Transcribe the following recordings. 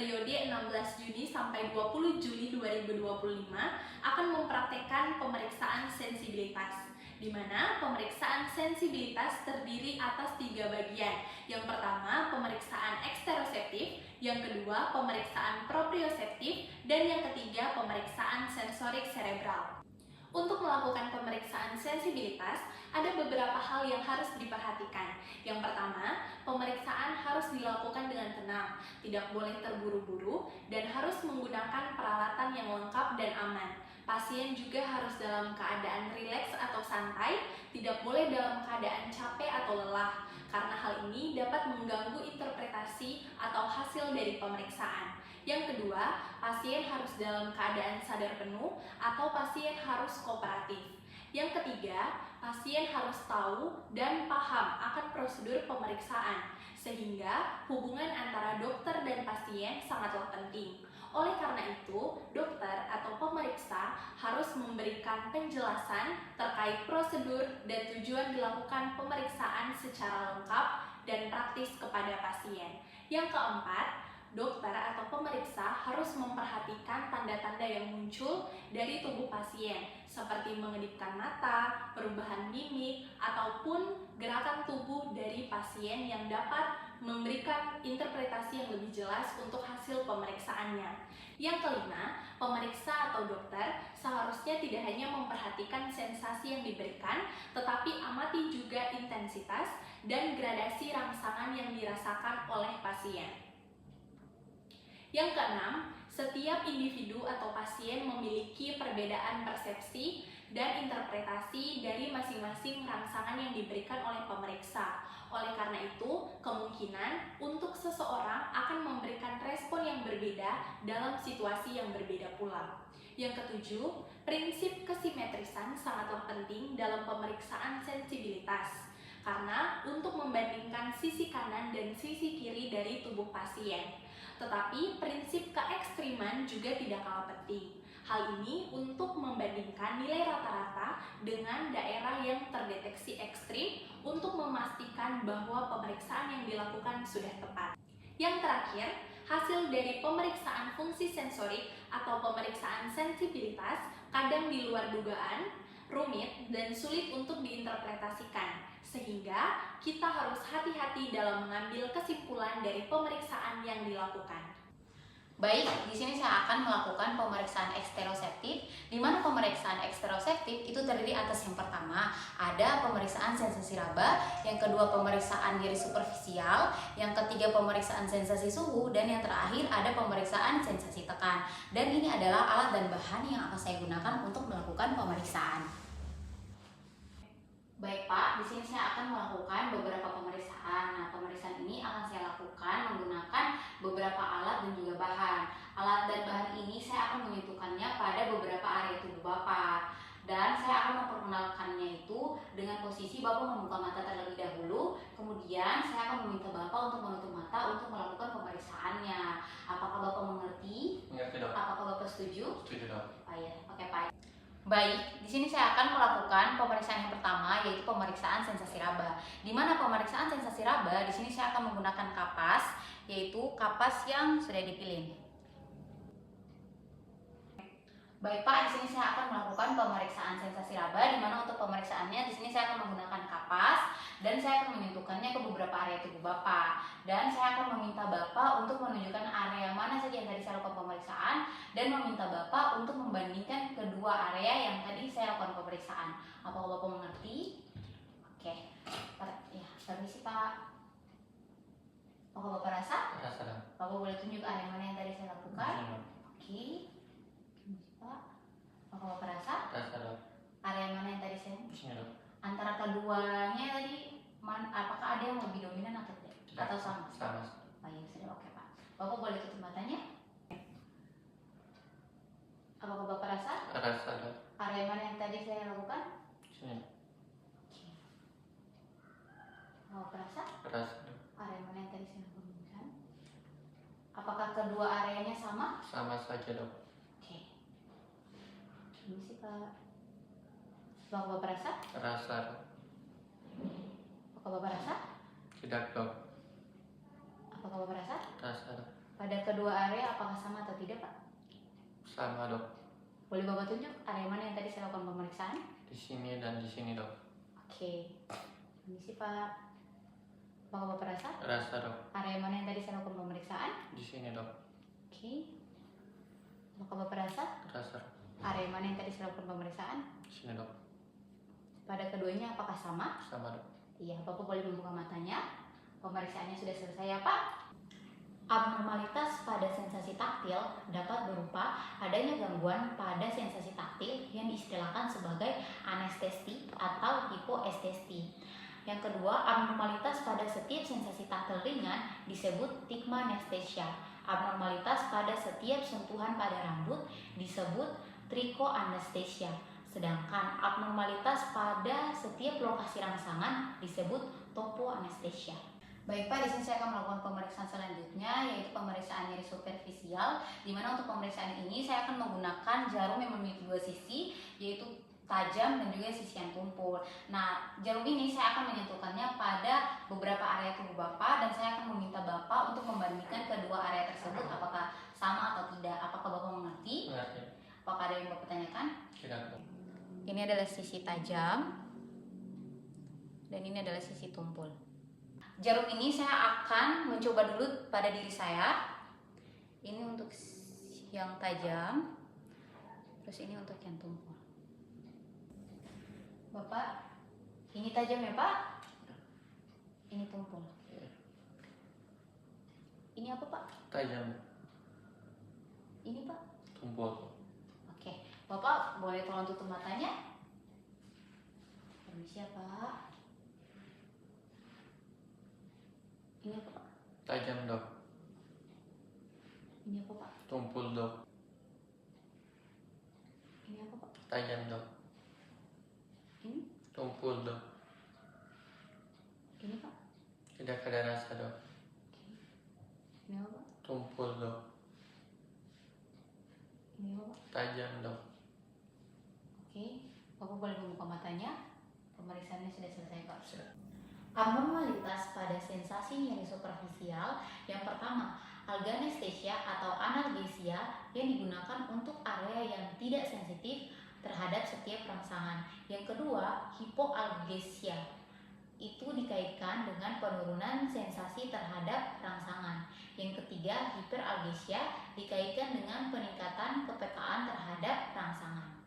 periode 16 Juni sampai 20 Juli 2025 akan mempraktekkan pemeriksaan sensibilitas, di mana pemeriksaan sensibilitas terdiri atas 3 bagian. Yang pertama, pemeriksaan eksteroseptif, yang kedua, pemeriksaan proprioseptif, dan yang ketiga, pemeriksaan sensorik cerebral. Untuk melakukan pemeriksaan sensibilitas, ada beberapa hal yang harus diperhatikan. Yang pertama, pemeriksaan harus dilakukan dengan tenang, tidak boleh terburu-buru, dan harus menggunakan peralatan yang lengkap dan aman. Pasien juga harus dalam keadaan rileks atau santai, tidak boleh dalam keadaan capek atau lelah, karena hal ini dapat mengganggu interpretasi atau hasil dari pemeriksaan. Yang kedua, pasien harus dalam keadaan sadar penuh atau pasien harus kooperatif. Yang ketiga, pasien harus tahu dan paham akan prosedur pemeriksaan, sehingga hubungan antara dokter dan pasien sangatlah penting. Oleh karena itu, dokter atau pemeriksa harus memberikan penjelasan terkait prosedur dan tujuan dilakukan pemeriksaan secara lengkap dan praktis kepada pasien. Yang keempat, dokter atau pemeriksa harus memperhatikan tanda-tanda yang muncul dari tubuh pasien, seperti mengedipkan mata, perubahan mimik, ataupun gerakan tubuh dari pasien yang dapat memberikan interpretasi yang lebih jelas untuk hasil pemeriksaannya. Yang kelima, pemeriksa atau dokter seharusnya tidak hanya memperhatikan sensasi yang diberikan, tetapi amati juga intensitas dan gradasi rangsangan yang dirasakan oleh pasien. Yang keenam, setiap individu atau pasien memiliki perbedaan persepsi dan interpretasi dari masing-masing rangsangan yang diberikan oleh pemeriksa. Oleh karena itu, kemungkinan untuk seseorang akan memberikan respon yang berbeda dalam situasi yang berbeda pula. Yang ketujuh, prinsip kesimetrisan sangatlah penting dalam pemeriksaan sensibilitas, karena untuk membandingkan sisi kanan dan sisi kiri dari tubuh pasien. Tetapi prinsip keekstriman juga tidak kalah penting. Hal ini untuk membandingkan nilai rata-rata dengan daerah yang terdeteksi ekstrim untuk memastikan bahwa pemeriksaan yang dilakukan sudah tepat. Yang terakhir, hasil dari pemeriksaan fungsi sensorik atau pemeriksaan sensibilitas kadang di luar dugaan, rumit, dan sulit untuk diinterpretasikan, sehingga kita harus hati-hati dalam mengambil kesimpulan dari pemeriksaan yang dilakukan. Baik, di sini saya akan melakukan pemeriksaan eksteroseptif, di mana pemeriksaan eksteroseptif itu terdiri atas yang pertama ada pemeriksaan sensasi raba, yang kedua pemeriksaan nyeri superficial, yang ketiga pemeriksaan sensasi suhu, dan yang terakhir ada pemeriksaan sensasi tekan. Dan ini adalah alat dan bahan yang akan saya gunakan untuk melakukan pemeriksaan. Baik Pak, di sini saya akan melakukan beberapa pemeriksaan. Nah, pemeriksaan ini akan saya lakukan menggunakan beberapa alat dan juga bahan. Alat dan bahan ini saya akan menyentuhkannya pada beberapa area tubuh Bapak. Dan saya akan memperkenalkannya itu dengan posisi Bapak membuka mata terlebih dahulu. Kemudian saya akan meminta Bapak untuk menutup mata untuk melakukan pemeriksaannya. Apakah Bapak mengerti? Mengerti, Dok. Apakah Bapak setuju? Setuju, Dok. Oh ya, oke Pak. Baik, di sini saya akan melakukan pemeriksaan yang pertama, yaitu pemeriksaan sensasi raba. Di mana pemeriksaan sensasi raba, di sini saya akan menggunakan kapas, yaitu kapas yang sudah dipilih. Baik Pak, di sini saya akan melakukan pemeriksaan sensasi raba, di mana untuk pemeriksaannya di sini saya akan menggunakan kapas dan saya akan menyentuhkannya ke beberapa area tubuh Bapak. Dan saya akan meminta Bapak untuk menunjukkan area mana saja yang tadi saya lakukan pemeriksaan dan meminta Bapak untuk membandingkan kedua area yang tadi saya lakukan pemeriksaan. Apakah Bapak mengerti? Oke, ya, permisi Pak. Apakah Bapak rasa? Rasa, Dok. Bapak boleh tunjuk area mana yang tadi saya lakukan? Rasa, Dok. Oke. Pak, apakah Bapak rasa? Rasa, Dok. Area mana yang tadi saya? Di sini, Dok. Antara keduanya tadi, apakah ada yang lebih dominan atau tidak? Tidak. Atau sama? Sama. Oh iya, sudah oke Pak. Bapak boleh tutup matanya? Apakah Bapak rasa? Rasa, Dok. Area mana yang tadi saya lakukan? Di sini. Oke. Bapak rasa? Rasa, Dok. Area mana yang tadi saya lakukan? Apakah kedua areanya sama? Sama saja, Dok. Oke. Permisi Pak. Apakah Bapak rasa? Rasa, Dok. Apakah Bapak rasa? Tidak, Dok. Apakah Bapak rasa? Rasa, Dok. Pada kedua area apakah sama atau tidak, Pak? Sama dok. Boleh Bapak tunjuk area mana yang tadi saya lakukan pemeriksaan? Di sini dan di sini dok. Oke. Permisi, Pak. Apakah Bapak rasa? Rasa dok. Area mana yang tadi saya lakukan pemeriksaan? Di sini dok. Oke. Apakah Bapak rasa? Rasa. Area mana yang tadi saya lakukan pemeriksaan? Di sini dok. Pada keduanya apakah sama? Sama dok. Iya, Bapak boleh membuka matanya. Pemeriksaannya sudah selesai ya, Pak? Abnormalitas pada sensasi taktil dapat berupa adanya gangguan pada sensasi taktil yang diistilahkan sebagai anestesi atau hipoestesi. Yang kedua, abnormalitas pada setiap sensasi taktil ringan disebut tigmanestesia. Abnormalitas pada setiap sentuhan pada rambut disebut trichoanestesia. Sedangkan abnormalitas pada setiap lokasi rangsangan disebut topoanestesia. Baik Pak, di sini saya akan melakukan pemeriksaan selanjutnya, yaitu pemeriksaan nyeri superficial. Di mana untuk pemeriksaan ini saya akan menggunakan jarum yang memiliki dua sisi, yaitu tajam dan juga sisi yang tumpul. Nah, jarum ini saya akan menyentuhkannya pada beberapa area tubuh Bapak, dan saya akan meminta Bapak untuk membandingkan kedua area tersebut apakah sama atau tidak. Apakah Bapak mengerti? Mengerti. Apakah ada yang Bapak tanyakan? Tidak dok. Ini adalah sisi tajam dan ini adalah sisi tumpul. Jarum ini saya akan mencoba dulu pada diri saya. Ini untuk yang tajam, terus ini untuk yang tumpul. Bapak, ini tajam ya Pak? Ini tumpul. Ini apa Pak? Tajam. Ini Pak? Tumpul. Oke, Bapak boleh tolong tutup matanya? Permisi ya Pak. Ini apa Pak? Tajam dok. Ini apa Pak? Tumpul dok. Ini apa Pak? Tajam dok. Ini? Tumpul dok. Ini Pak? Tidak ada rasa dok. Ini apa Pak? Tumpul dok. Ini apa Pak? Tajam dok. Oke, Bapak boleh membuka matanya. Pemeriksaannya sudah selesai Pak. Siap. Abnormalitas pada sensasi nyeri superficial. Yang pertama, alganestesia atau analgesia yang digunakan untuk area yang tidak sensitif terhadap setiap rangsangan. Yang kedua, hipoalgesia. Itu dikaitkan dengan penurunan sensasi terhadap rangsangan. Yang ketiga, hiperalgesia dikaitkan dengan peningkatan kepekaan terhadap rangsangan.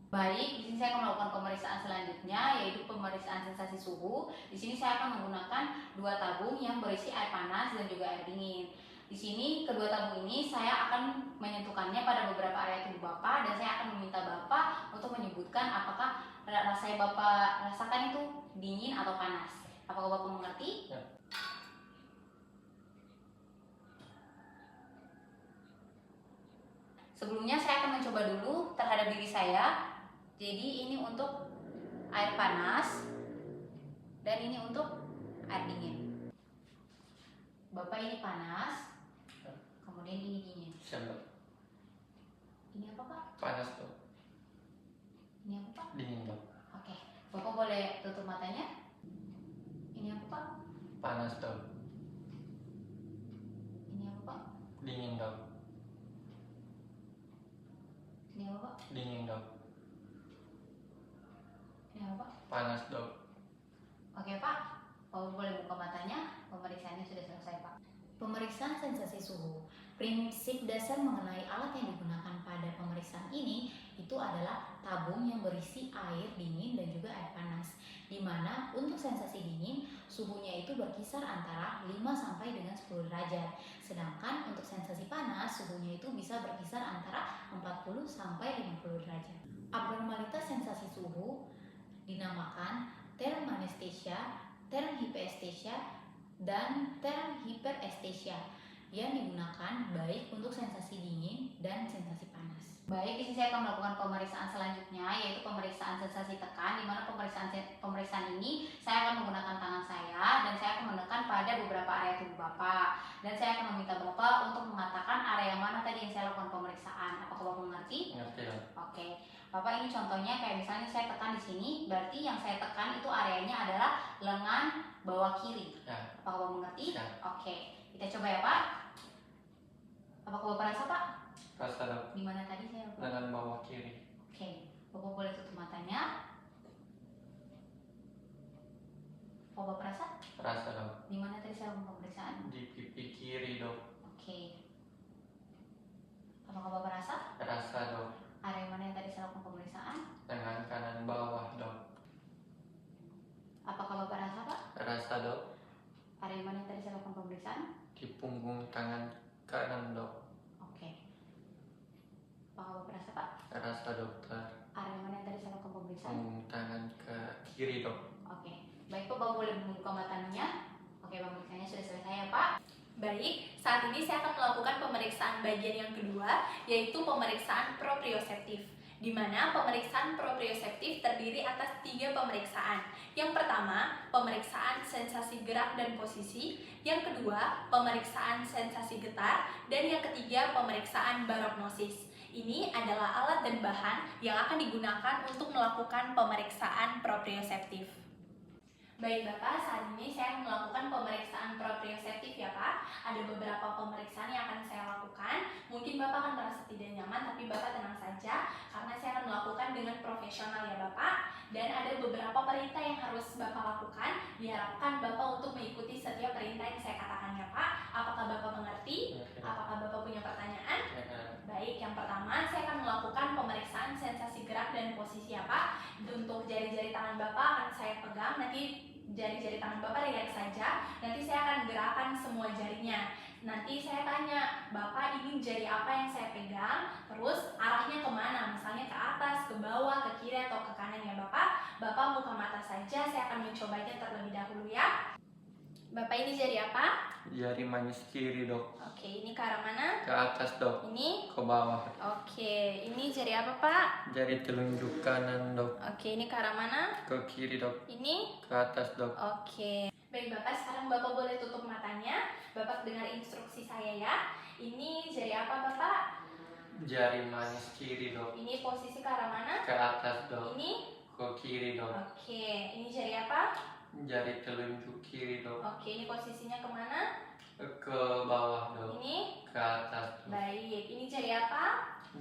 Baik, di sini saya akan melakukan pemeriksaan selanjutnya, yaitu pemeriksaan sensasi suhu. Di sini saya akan menggunakan dua tabung yang berisi air panas dan juga air dingin. Di sini kedua tabung ini saya akan menyentuhkannya pada beberapa area tubuh Bapak, dan saya akan meminta Bapak untuk menyebutkan apakah rasa yang Bapak rasakan itu dingin atau panas. Apakah Bapak mengerti? Ya. Sebelumnya saya akan mencoba dulu terhadap diri saya. Jadi ini untuk air panas dan ini untuk air dingin. Bapak ini panas, kemudian ini dingin. Siap dok. Ini apa Pak? Panas dok. Ini apa Pak? Dingin dok. Oke, Bapak boleh tutup matanya. Ini apa Pak? Panas dok. Ini apa Pak? Dingin dok. Ini apa Pak? Dingin dok. Ini apa Pak? Panas dok. Oke Pak, Bapak boleh buka matanya. Pemeriksaannya sudah selesai Pak. Pemeriksaan sensasi suhu. Prinsip dasar mengenai alat yang digunakan pada pemeriksaan ini itu adalah tabung yang berisi air dingin dan juga air panas. Di mana untuk sensasi dingin suhunya itu berkisar antara 5 sampai dengan 10 derajat. Sedangkan untuk sensasi panas suhunya itu bisa berkisar antara 40 sampai 50 derajat. Abnormalitas sensasi suhu dinamakan term anestesia, term hiperestesia, dan term hiperestesia yang digunakan baik untuk sensasi dingin dan sensasi panas. Baik, di sini saya akan melakukan pemeriksaan selanjutnya, yaitu pemeriksaan sensasi tekan, di mana pemeriksaan ini saya akan menggunakan tangan saya dan saya akan menekan pada beberapa area tubuh Bapak, dan saya akan meminta Bapak untuk mengatakan area mana tadi yang saya lakukan pemeriksaan. Apakah Bapak mengerti? Mengerti dok. Oke, Bapak ini contohnya kayak misalnya saya tekan di sini, berarti yang saya tekan itu areanya adalah lengan bawah kiri. Ya. Apakah Bapak mengerti? Ya. Oke, kita coba ya Pak. tangan kanan dok. Oke. Apakah Bapak rasa Pak? Rasa dokter. Area mana yang tadi saya lakukan pemeriksaan? Tangan ke kiri dok. Oke. Baik Pak, Bapak boleh membuka matanya. Oke, pemeriksaannya sudah selesai ya Pak. Baik, saat ini saya akan melakukan pemeriksaan bagian yang kedua, yaitu pemeriksaan proprioseptif, di mana pemeriksaan proprioseptif terdiri atas 3 pemeriksaan. Yang pertama, pemeriksaan sensasi gerak dan posisi. Yang kedua, pemeriksaan sensasi getar. Dan yang ketiga, pemeriksaan barognosis. Ini adalah alat dan bahan yang akan digunakan untuk melakukan pemeriksaan proprioseptif. Baik Bapak, saat ini saya melakukan pemeriksaan proprioseptif ya Pak. Ada beberapa pemeriksaan yang akan saya lakukan. Mungkin Bapak akan merasa tidak nyaman, tapi Bapak tenang saja karena saya akan melakukan dengan profesional ya Bapak. Dan ada beberapa perintah yang harus Bapak lakukan. Diharapkan Bapak untuk mengikuti setiap perintah yang saya katakan ya Pak. Apakah Bapak mengerti? Apakah Bapak punya pertanyaan? Baik, yang pertama saya akan melakukan pemeriksaan sensasi gerak dan posisi ya Pak. Untuk jari-jari tangan Bapak akan saya pegang, nanti jari-jari tangan Bapak relax saja. Nanti saya akan gerakan semua jarinya. Nanti saya tanya, Bapak ini jari apa yang saya pegang? Terus arahnya kemana? Misalnya ke atas, ke bawah, ke kiri, atau ke kanan ya Bapak. Bapak buka mata saja, saya akan mencobanya terlebih dahulu ya. Bapak ini jari apa? Jari manis kiri dok. Oke, ini ke arah mana? Ke atas dok. Ini? Ke bawah. Oke, ini jari apa Pak? Jari telunjuk kanan dok. Oke, ini ke arah mana? Ke kiri dok. Ini? Ke atas dok. Oke. Baik Bapak, sekarang Bapak boleh tutup matanya. Bapak dengar instruksi saya ya. Ini jari apa Bapak? Jari manis kiri dok. Ini posisi ke arah mana? Ke atas dok. Ini? Ke kiri dok. Oke. Ini jari apa? Jari telunjuk kiri dok. Oke, ini posisinya kemana? Ke bawah dok. Ini? Ke atas dok. Baik. Ini jari apa?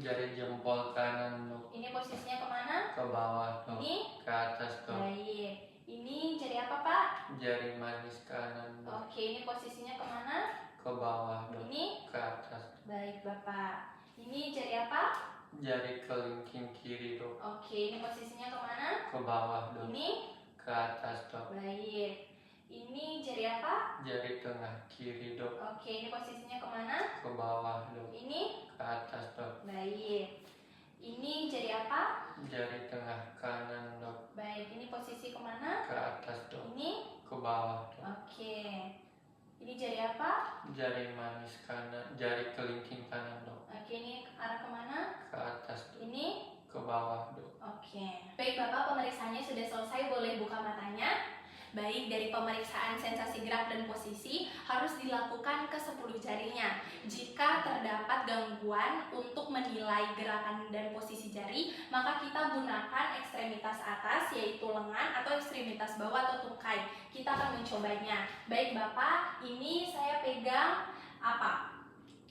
Jari jempol kanan dok. Ini posisinya kemana? Ke bawah dok. Ini? Ke atas dok. Baik. Ini jari apa Pak? Jari manis kanan dok. Oke, ini posisinya kemana? Ke bawah dok. Ini? Ke atas. Baik Bapak. Ini jari apa? Jari kelingking kiri dok. Oke, ini posisinya kemana? Ke bawah dok. Ini? Ke atas dok. Baik. Ini jari apa? Jari tengah kiri dok. Oke, ini posisinya kemana? Ke bawah dok. Ini? Ke atas dok. Baik. Ini jari apa? Jari tengah kanan dok. Baik, ini posisi kemana? Ke atas dok. Ini? Ke bawah dok. Oke. Ini jari apa? Jari manis kanan. Jari kelingking kanan dok. Oke, ini arah kemana? Ke atas dok. Ini? Ke bawah dok. Oke. Baik Bapak, pemeriksaannya sudah selesai, boleh buka matanya. Baik, dari pemeriksaan sensasi gerak dan posisi harus dilakukan ke 10 jarinya. Jika terdapat gangguan untuk menilai gerakan dan posisi jari, maka kita gunakan ekstremitas atas yaitu lengan atau ekstremitas bawah atau tungkai. Kita akan mencobanya. Baik Bapak, ini saya pegang apa?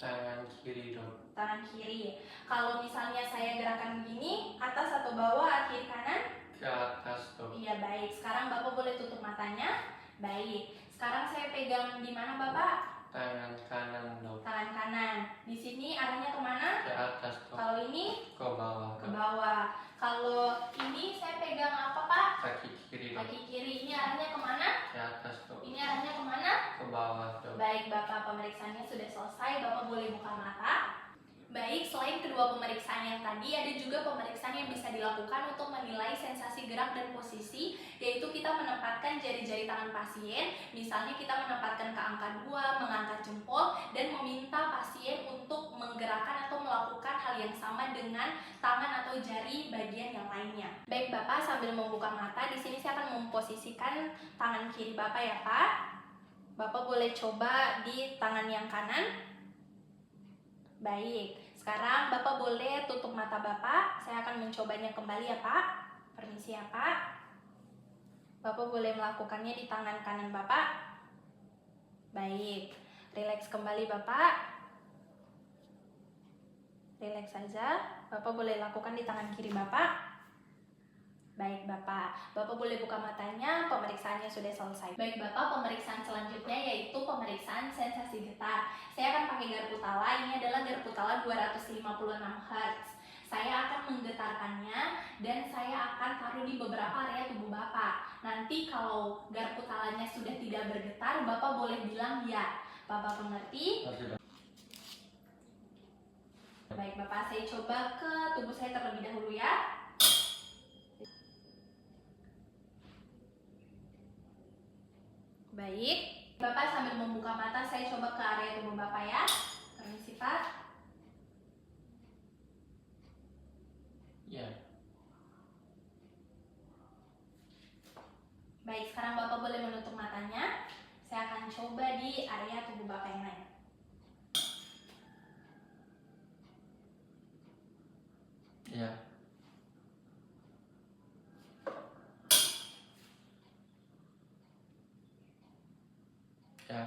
Tangan kiri dok. Tangan kiri. Kalau misalnya saya gerakan begini, atas atau bawah, kiri kanan? Ke atas dok. Iya baik, sekarang Bapak boleh tutup matanya. Baik, sekarang saya pegang di mana Bapak? Tangan kanan dok. Tangan kanan. Di sini arahnya kemana? Ke atas dok. Kalau ini Ke bawah ke dok. bawah. Kalau ini saya pegang apa Pak? Kaki kiri dok. Kaki kiri. Ini arahnya kemana? Ke atas dok. Ini arahnya kemana? Ke bawah dok. Baik Bapak, pemeriksaannya sudah selesai. Bapak boleh buka mata. Baik, selain kedua pemeriksaan yang tadi, ada juga pemeriksaan yang bisa dilakukan untuk menilai sensasi gerak dan posisi, yaitu kita menempatkan jari-jari tangan pasien, misalnya kita menempatkan ke angka 2, mengangkat jempol, dan meminta pasien untuk menggerakkan atau melakukan hal yang sama dengan tangan atau jari bagian yang lainnya. Baik Bapak, sambil membuka mata, di sini saya akan memposisikan tangan kiri Bapak ya Pak. Bapak boleh coba di tangan yang kanan. Baik, sekarang Bapak boleh tutup mata Bapak. Saya akan mencobanya kembali ya Pak. Permisi ya Pak. Bapak boleh melakukannya di tangan kanan Bapak. Baik, rileks kembali Bapak. Rileks saja. Bapak boleh lakukan di tangan kiri Bapak. Baik Bapak, Bapak boleh buka matanya, pemeriksaannya sudah selesai. Baik Bapak, pemeriksaan selanjutnya yaitu pemeriksaan sensasi getar. Saya akan pakai garpu tala, ini adalah garpu tala 256 Hz. Saya akan menggetarkannya dan saya akan taruh di beberapa area tubuh Bapak. Nanti kalau garpu talanya sudah tidak bergetar, Bapak boleh bilang ya. Bapak mengerti? Ngerti dok. Baik Bapak, saya coba ke tubuh saya terlebih dahulu ya. Baik, Bapak sambil membuka mata saya coba ke area tubuh Bapak ya. Permisi Pak. Ya. Baik, sekarang Bapak boleh menutup matanya. Saya akan coba di area tubuh Bapak yang lain. Ya. Ya.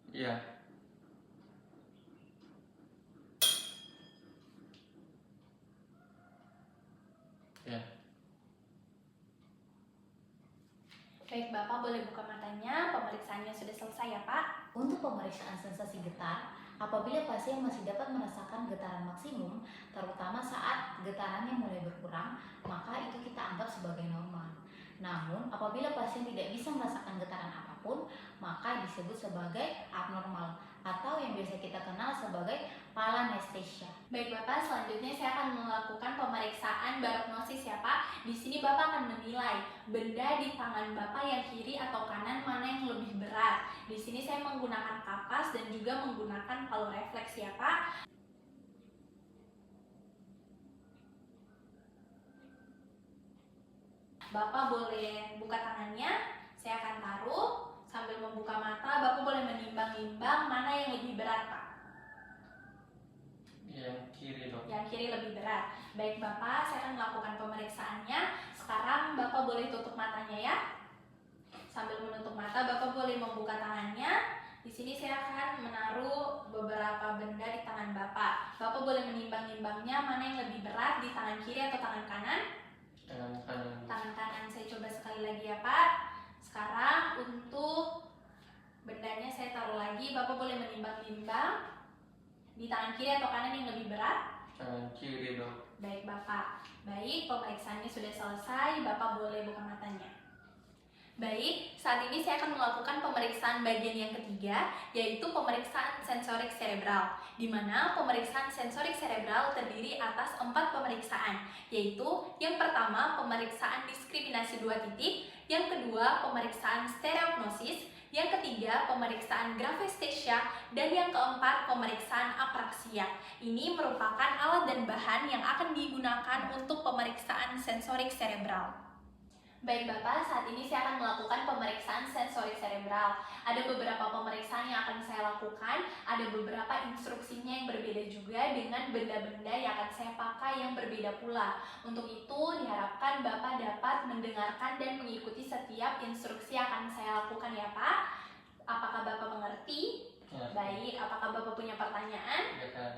Ya. Ya. Baik, Bapak boleh buka matanya. Pemeriksaannya sudah selesai ya Pak. Untuk pemeriksaan sensasi getar, apabila pasien masih dapat merasakan getaran maksimum, terutama saat getarannya mulai berkurang, maka itu kita anggap sebagai normal. Namun, apabila pasien tidak bisa merasakan getaran apapun, maka disebut sebagai abnormal atau yang biasa kita kenal sebagai palanestesia. Baik Bapak, selanjutnya saya akan melakukan pemeriksaan barognosis ya Pak. Di sini Bapak akan menilai benda di tangan Bapak yang kiri atau kanan mana yang lebih berat. Di sini saya menggunakan kapas dan juga menggunakan palu refleks ya Pak. Bapak boleh buka tangannya, saya akan taruh sambil membuka mata. Bapak boleh menimbang-nimbang mana yang lebih berat Pak. Yang kiri dok. Yang kiri lebih berat. Baik Bapak, saya akan melakukan pemeriksaannya. Sekarang Bapak boleh tutup matanya ya. Sambil menutup mata, Bapak boleh membuka tangannya. Di sini saya akan menaruh beberapa benda di tangan Bapak. Bapak boleh menimbang-nimbangnya mana yang lebih berat, di tangan kiri atau tangan kanan? Tangan kanan. Tangan kanan. Saya coba sekali lagi ya Pak. Sekarang untuk bendanya saya taruh lagi. Bapak boleh menimbang-nimbang di tangan kiri atau kanan yang lebih berat? Tangan kiri dok. Baik Bapak. Baik, pemeriksaannya sudah selesai. Bapak boleh buka matanya. Baik, saat ini saya akan melakukan pemeriksaan bagian yang ketiga, yaitu pemeriksaan sensorik cerebral, di mana pemeriksaan sensorik cerebral terdiri atas 4 pemeriksaan, yaitu yang pertama pemeriksaan diskriminasi 2 titik, yang kedua pemeriksaan stereognosis, yang ketiga pemeriksaan graphestesia, dan yang keempat pemeriksaan apraksia. Ini merupakan alat dan bahan yang akan digunakan untuk pemeriksaan sensorik cerebral. Baik Bapak, saat ini saya akan melakukan pemeriksaan sensorik cerebral. Ada beberapa pemeriksaan yang akan saya lakukan, ada beberapa instruksinya yang berbeda juga dengan benda-benda yang akan saya pakai yang berbeda pula. Untuk itu diharapkan Bapak dapat mendengarkan dan mengikuti setiap instruksi yang akan saya lakukan ya Pak. Apakah Bapak mengerti? Ya. Baik, apakah Bapak punya pertanyaan? Ya kan.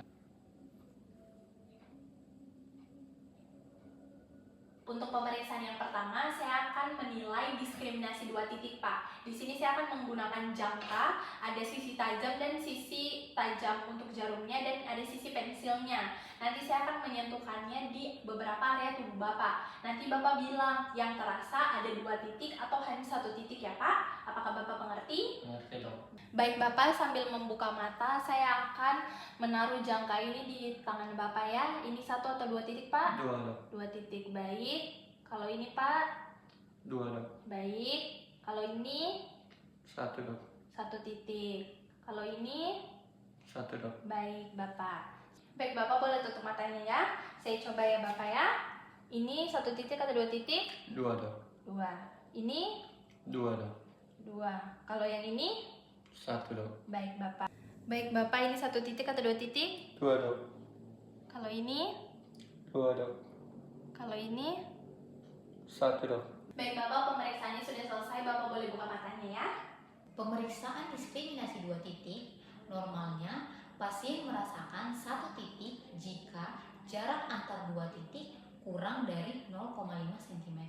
Untuk pemeriksaan yang pertama, saya akan menilai diskriminasi 2 titik, Pak. Di sini saya akan menggunakan jangka, ada sisi tajam dan sisi tajam untuk jarumnya, dan ada sisi pensilnya. Nanti saya akan menyentuhkannya di beberapa area tubuh Bapak. Nanti Bapak bilang yang terasa ada 2 titik atau hanya 1 titik ya, Pak. Apakah Bapak mengerti? Ngerti dok. Baik Bapak, sambil membuka mata, saya akan menaruh jangka ini di tangan Bapak ya. Ini 1 atau 2 titik Pak? 2 dok. 2 titik, baik. Kalau ini Pak? 2 dok. Baik. Kalau ini? 1 dok. 1 titik. Kalau ini? 1 dok. Baik Bapak. Baik Bapak, boleh tutup matanya ya. Saya coba ya Bapak ya. Ini 1 titik atau 2 titik? 2 dok. 2. Ini? 2 dok. 2. Kalau yang ini? 1 dok. Baik Bapak. Baik Bapak, ini 1 titik atau 2 titik? 2 dok. Kalau ini? 2 dok. Kalau ini? 1 dok. Baik Bapak, pemeriksaannya sudah selesai. Bapak boleh buka matanya ya. Pemeriksaan diskriminasi 2 titik, normalnya pasien merasakan 1 titik jika jarak antar 2 titik kurang dari 0,5 cm.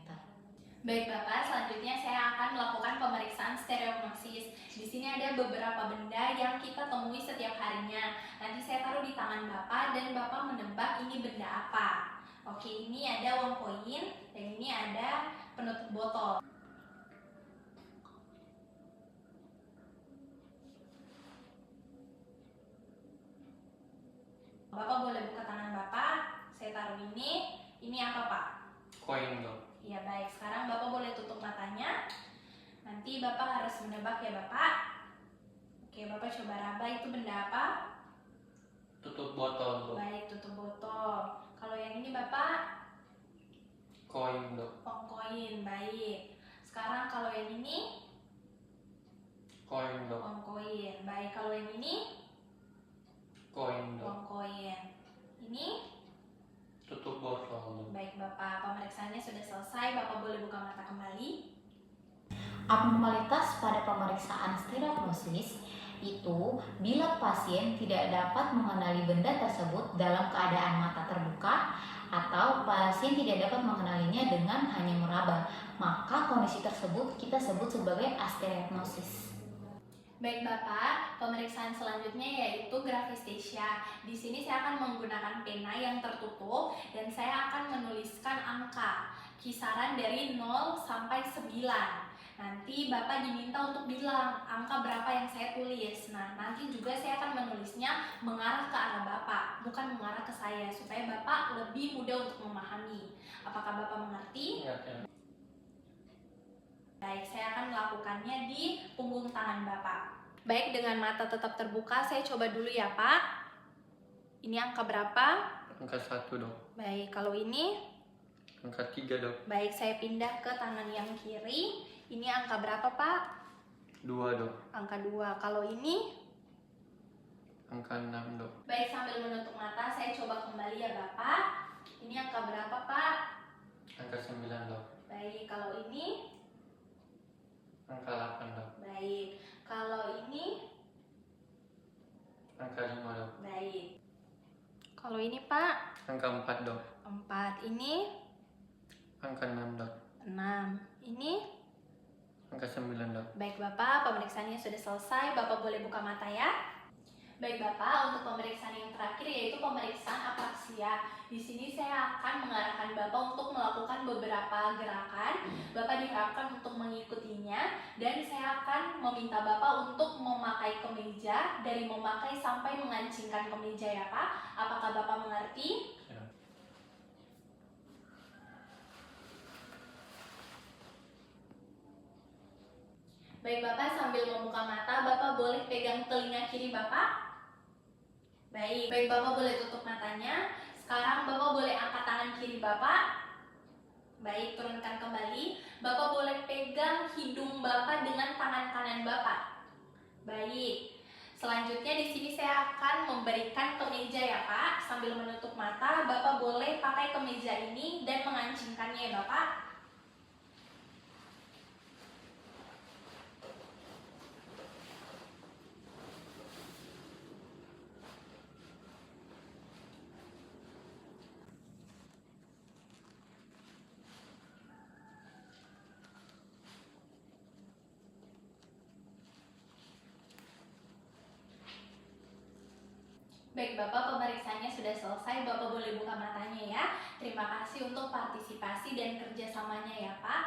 Baik Bapak, selanjutnya saya akan melakukan pemeriksaan stereognosis. Di sini ada beberapa benda yang kita temui setiap harinya. Nanti saya taruh di tangan Bapak dan Bapak menebak ini benda apa. Oke, ini ada uang koin dan ini ada penutup botol. Bapak boleh buka tangan Bapak. Saya taruh ini. Ini apa, Pak? Koin dong. Ya baik, sekarang Bapak boleh tutup matanya. Nanti Bapak harus menebak ya Bapak. Oke, Bapak coba raba itu benda apa? Tutup botol dong. Baik, tutup botol. Kalau yang ini Bapak? Koin dong. Uang koin, baik. Sekarang kalau yang ini? Koin dong. Uang koin, baik. Kalau yang ini? Koin dong. Uang koin. Ini? Tutup botol dong. Baik Bapak, pemeriksaannya sudah selesai. Bapak boleh buka mata kembali. Abnormalitas pada pemeriksaan sterapnosis itu bila pasien tidak dapat mengenali benda tersebut dalam keadaan mata terbuka atau pasien tidak dapat mengenalinya dengan hanya meraba, maka kondisi tersebut kita sebut sebagai astereopnosis. Baik Bapak, pemeriksaan selanjutnya yaitu graphestesia. Di sini saya akan menggunakan pena yang tertutup dan saya akan menuliskan angka kisaran dari 0 sampai 9. Nanti Bapak diminta untuk bilang angka berapa yang saya tulis. Nah, nanti juga saya akan menulisnya mengarah ke arah Bapak, bukan mengarah ke saya, supaya Bapak lebih mudah untuk memahami. Apakah Bapak mengerti? Ya, ya. Baik, saya akan melakukannya di punggung tangan Bapak. Baik, dengan mata tetap terbuka, saya coba dulu ya Pak. Ini angka berapa? Angka 1 dong. Baik, kalau ini? Angka 3 dong. Baik, saya pindah ke tangan yang kiri. Ini angka berapa Pak? 2 dong. Angka 2. Kalau ini? Angka 6 dong. Baik, sambil menutup mata, saya coba kembali ya Bapak. Ini angka berapa Pak? Angka 9 dong. Baik, kalau ini? Angka 8 dong. Baik, kalau ini? Angka 5 dong. Baik. Kalau ini Pak? Angka 4 dong. 4. Ini? Angka 6 dong. 6. Ini? Angka 9 dong. Baik Bapak, pemeriksaannya sudah selesai. Bapak boleh buka mata ya. Baik Bapak, untuk pemeriksaan yang terakhir yaitu pemeriksaan apraksia. Di sini saya akan mengarahkan Bapak untuk melakukan beberapa gerakan. Bapak diharapkan untuk mengikutinya dan saya akan meminta Bapak untuk memakai kemeja, dari memakai sampai mengancingkan kemeja ya Pak. Apakah Bapak mengerti? Ya. Baik Bapak, sambil membuka mata, Bapak boleh pegang telinga kiri Bapak. Baik, Bapak boleh tutup matanya. Sekarang Bapak boleh angkat tangan kiri Bapak. Baik, turunkan kembali. Bapak boleh pegang hidung Bapak dengan tangan kanan Bapak. Baik. Selanjutnya di sini saya akan memberikan kemeja ya Pak. Sambil menutup mata, Bapak boleh pakai kemeja ini dan mengancingkannya ya Bapak. Baik Bapak, pemeriksaannya sudah selesai. Bapak boleh buka matanya ya. Terima kasih untuk partisipasi dan kerjasamanya ya Pak.